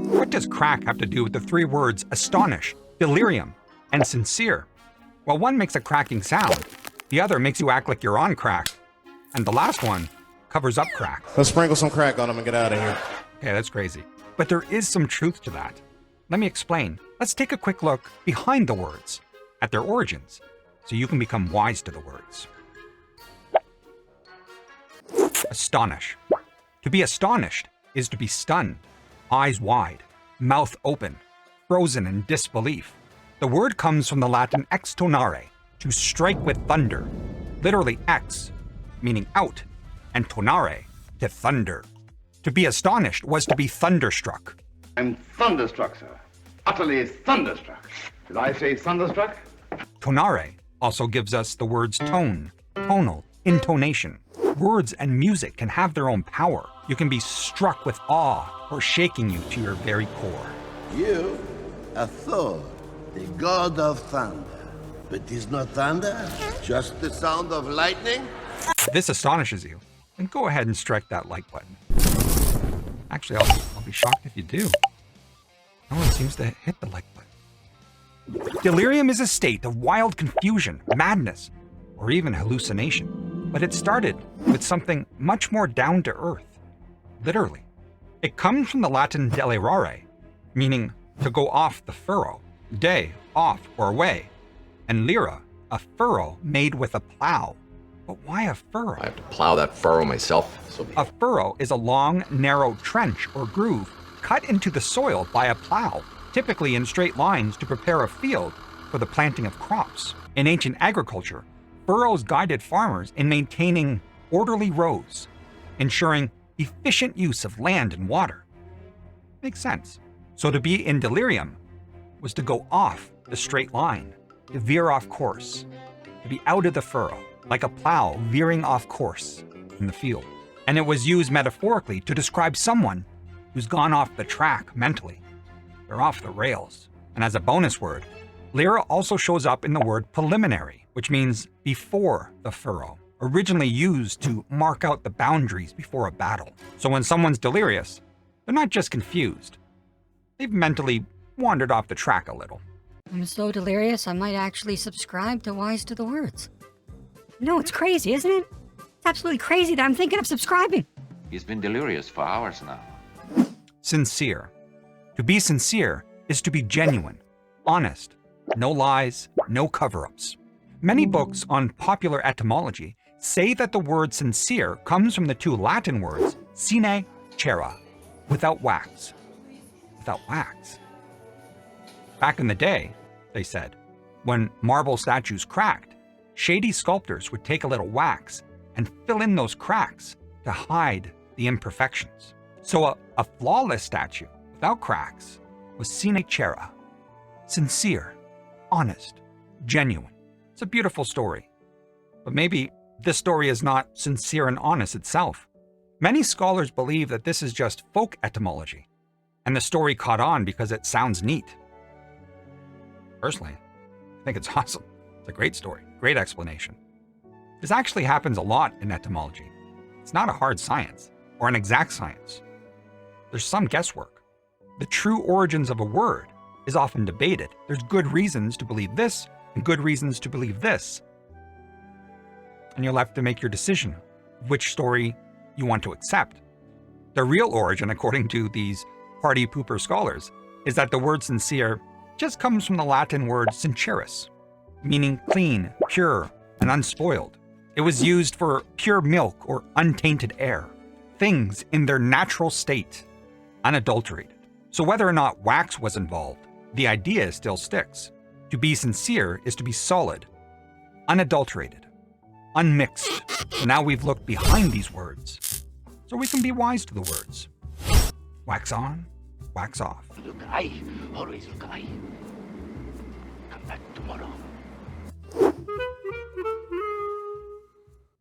What does crack have to do with the three words astonish, delirium, and sincere? Well, one makes a cracking sound, the other makes you act like you're on crack, and the last one covers up crack. Let's sprinkle some crack on him and get out of here. Okay, that's crazy. But there is some truth to that. Let me explain. Let's take a quick look behind the words, at their origins, so you can become wise to the words. Astonish. To be astonished is to be stunned, eyes wide, mouth open, frozen in disbelief. The word comes from the Latin extonare, to strike with thunder, literally ex, meaning out, and tonare, to thunder. To be astonished was to be thunderstruck. I'm thunderstruck, sir. Utterly thunderstruck. Did I say thunderstruck? Tonare also gives us the words tone, tonal, intonation. Words and music can have their own power. You can be struck with awe or shaking you to your very core. You are Thor, the god of thunder. But is not thunder just the sound of lightning? If this astonishes you, then go ahead and strike that like button. Actually, I'll be shocked if you do. No one seems to hit the like button. Delirium is a state of wild confusion, madness, or even hallucination. But it started with something much more down to earth, literally. It comes from the Latin delirare, meaning to go off the furrow, de, off or away, and lira, a furrow made with a plow. But why a furrow? I have to plow that furrow myself. So A furrow is a long, narrow trench or groove cut into the soil by a plow, typically in straight lines to prepare a field for the planting of crops. In ancient agriculture, furrows guided farmers in maintaining orderly rows, ensuring efficient use of land and water. Makes sense. So to be in delirium was to go off the straight line, to veer off course, to be out of the furrow, like a plow veering off course in the field. And it was used metaphorically to describe someone who's gone off the track mentally. They're off the rails. And as a bonus word, lira also shows up in the word preliminary, which means before the furrow, originally used to mark out the boundaries before a battle. So when someone's delirious, they're not just confused. They've mentally wandered off the track a little. I'm so delirious, I might actually subscribe to Wize to the Wordz. No, it's crazy, isn't it? It's absolutely crazy that I'm thinking of subscribing. He's been delirious for hours now. Sincere. To be sincere is to be genuine, honest, no lies, no cover-ups. Many books on popular etymology say that the word sincere comes from the two Latin words sine cera, without wax. Without wax. Back in the day, they said, when marble statues cracked, shady sculptors would take a little wax and fill in those cracks to hide the imperfections. So a flawless statue without cracks was sine cera, sincere, honest, genuine. It's a beautiful story. But maybe this story is not sincere and honest itself. Many scholars believe that this is just folk etymology, and the story caught on because it sounds neat. Personally, I think it's awesome. It's a great story, great explanation. This actually happens a lot in etymology. It's not a hard science or an exact science. There's some guesswork. The true origins of a word is often debated. There's good reasons to believe this and good reasons to believe this. And you'll have to make your decision which story you want to accept. The real origin, according to these party pooper scholars, is that the word sincere just comes from the Latin word sincerus, meaning clean, pure, and unspoiled. It was used for pure milk or untainted air, things in their natural state, unadulterated. So whether or not wax was involved, the idea still sticks. To be sincere is to be solid, unadulterated, unmixed. So now we've looked behind these words, so we can be wise to the words. Wax on, wax off. Look high, always look high. Come back tomorrow.